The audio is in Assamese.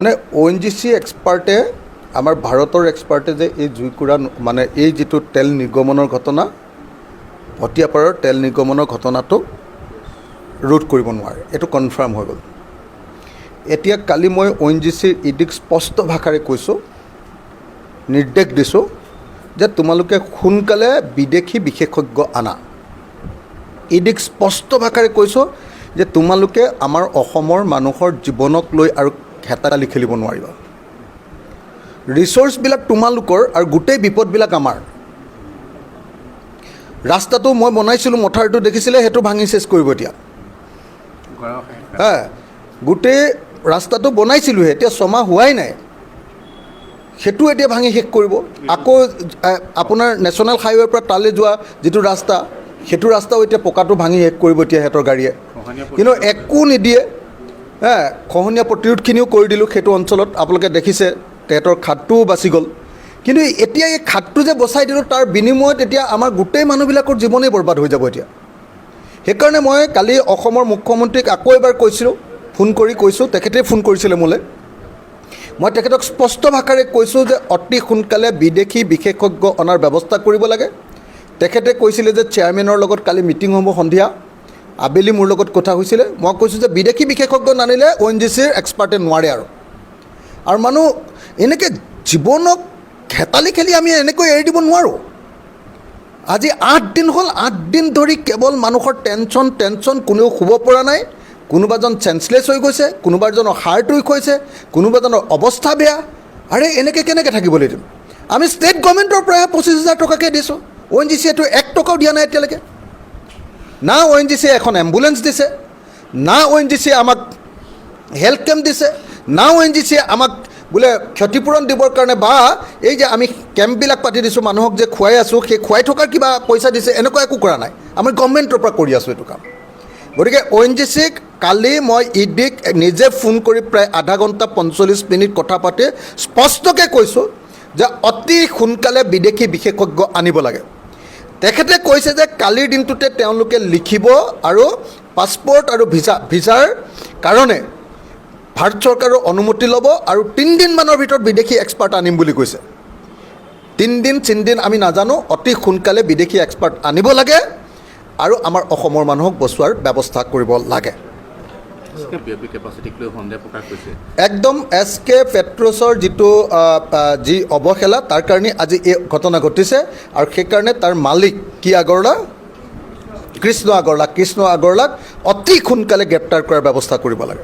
মানে ONGC এক্সপাৰ্টে আমাৰ ভাৰতৰ এক্সপাৰ্টে যে এই জুইকুৰা মানে এই যিটো তেল নিৰ্গমনৰ ঘটনা ভটিয়াপাৰৰ তেল নিৰ্গমনৰ ঘটনাটো ৰোধ কৰিব নোৱাৰে, এইটো কনফাৰ্ম হৈ গ'ল। এতিয়া কালি মই ONGCৰ ইডিক স্পষ্ট ভাষাৰে কৈছোঁ, নিৰ্দেশ দিছোঁ যে তোমালোকে সোনকালে বিদেশী বিশেষজ্ঞ আনা। ইডিক স্পষ্ট ভাষাৰে কৈছোঁ যে তোমালোকে আমাৰ অসমৰ মানুহৰ জীৱনক লৈ আৰু হেতালি খেলিব নোৱাৰিবা। ৰিচোৰ্চবিলাক তোমালোকৰ আৰু গোটেই বিপদবিলাক আমাৰ। ৰাস্তাটো মই বনাইছিলোঁ, মথাউৰিটো দেখিছিলে, সেইটো ভাঙি চেচ কৰিব এতিয়া। গোটেই ৰাস্তাটো বনাইছিলোঁহে, এতিয়া ছমাহ হোৱাই নাই, সেইটো এতিয়া ভাঙি শেষ কৰিব। আকৌ আপোনাৰ নেশ্যনেল হাইৱেৰ পৰা তালৈ যোৱা যিটো ৰাস্তা, সেইটো ৰাস্তাও এতিয়া পকাটো ভাঙি শেষ কৰিব এতিয়া সিহঁতৰ গাড়ীয়ে, কিন্তু একো নিদিয়ে। খহনীয়া প্ৰতিৰোধখিনিও কৰি দিলোঁ সেইটো অঞ্চলত, আপোনালোকে দেখিছে তেহেঁতৰ খাদটোও বাচি গ'ল। কিন্তু এতিয়া এই খাদটো যে বচাই দিলোঁ, তাৰ বিনিময়ত এতিয়া আমাৰ গোটেই মানুহবিলাকৰ জীৱনেই বৰবাদ হৈ যাব এতিয়া। সেইকাৰণে মই কালি অসমৰ মুখ্যমন্ত্ৰীক আকৌ এবাৰ কৈছিলোঁ, ফোন কৰি কৈছোঁ, তেখেতে ফোন কৰিছিলে মোলৈ। মই তেখেতক স্পষ্ট ভাষাৰে কৈছোঁ যে অতি সোনকালে বিদেশী বিশেষজ্ঞ অনাৰ ব্যৱস্থা কৰিব লাগে। তেখেতে কৈছিলে যে চেয়াৰমেনৰ লগত কালি মিটিং হ'ব সন্ধিয়া, আবেলি মোৰ লগত কথা হৈছিলে। মই কৈছোঁ যে বিদেশী বিশেষজ্ঞ নানিলে ONGCৰ এক্সপাৰ্টে নোৱাৰে আৰু মানুহ এনেকৈ জীৱনক হেতালি খেলি আমি এনেকৈ এৰি দিব নোৱাৰোঁ। আজি 8 দিন হ'ল, 8 দিন ধৰি কেৱল মানুহৰ টেনশ্যন, কোনেও শুব পৰা নাই। কোনোবাজন চেঞ্চলেছ হৈ গৈছে, কোনোবাজনৰ হাৰ্ট উইক হৈছে, কোনোবাজনৰ অৱস্থা বেয়া। আৰে এনেকৈ কেনেকৈ থাকিবলৈ দিম? আমি ষ্টেট গভৰ্ণমেণ্টৰ পৰা 25,000 টকাকৈ দিছোঁ, ONGCয়েতো 1 টকাও দিয়া নাই এতিয়ালৈকে। না ONGCয়ে এখন এম্বুলেঞ্চ দিছে, না ONGCয়ে আমাক হেল্থ কেম্প দিছে, না ONGCয়ে আমাক বোলে ক্ষতিপূৰণ দিবৰ কাৰণে বা এই যে আমি কেম্পবিলাক পাতি দিছোঁ মানুহক যে খুৱাই আছোঁ, সেই খুৱাই থকাৰ কিবা পইচা দিছে, এনেকুৱা একো কৰা নাই। আমি গভৰ্ণমেণ্টৰ পৰা কৰি আছোঁ এইটো কাম। গতিকে ONGCক কালি মই ইডিক নিজে ফোন কৰি প্ৰায় আধা ঘণ্টা 45 মিনিট কথা পাতি স্পষ্টকৈ কৈছোঁ যে অতি সোনকালে বিদেশী বিশেষজ্ঞ আনিব লাগে। তেখেতে কৈছে যে কালিৰ দিনটোতে তেওঁলোকে লিখিব আৰু পাছপৰ্ট আৰু ভিছাৰ কাৰণে ভাৰত চৰকাৰৰ অনুমতি ল'ব আৰু 3 দিনমানৰ ভিতৰত বিদেশী এক্সপাৰ্ট আনিম বুলি কৈছে। 3 দিন আমি নাজানো, অতি সোনকালে বিদেশী এক্সপাৰ্ট আনিব লাগে আৰু আমাৰ অসমৰ মানুহক বচোৱাৰ ব্যৱস্থা কৰিব লাগে। একদম SK পেট্ৰছৰ যি অৱহেলা, তাৰ কাৰণে আজি এই ঘটনা ঘটিছে। আৰু সেইকাৰণে তাৰ মালিক কৃষ্ণ আগৰৱালাক অতি সোনকালে গ্ৰেপ্তাৰ কৰাৰ ব্যৱস্থা কৰিব লাগে।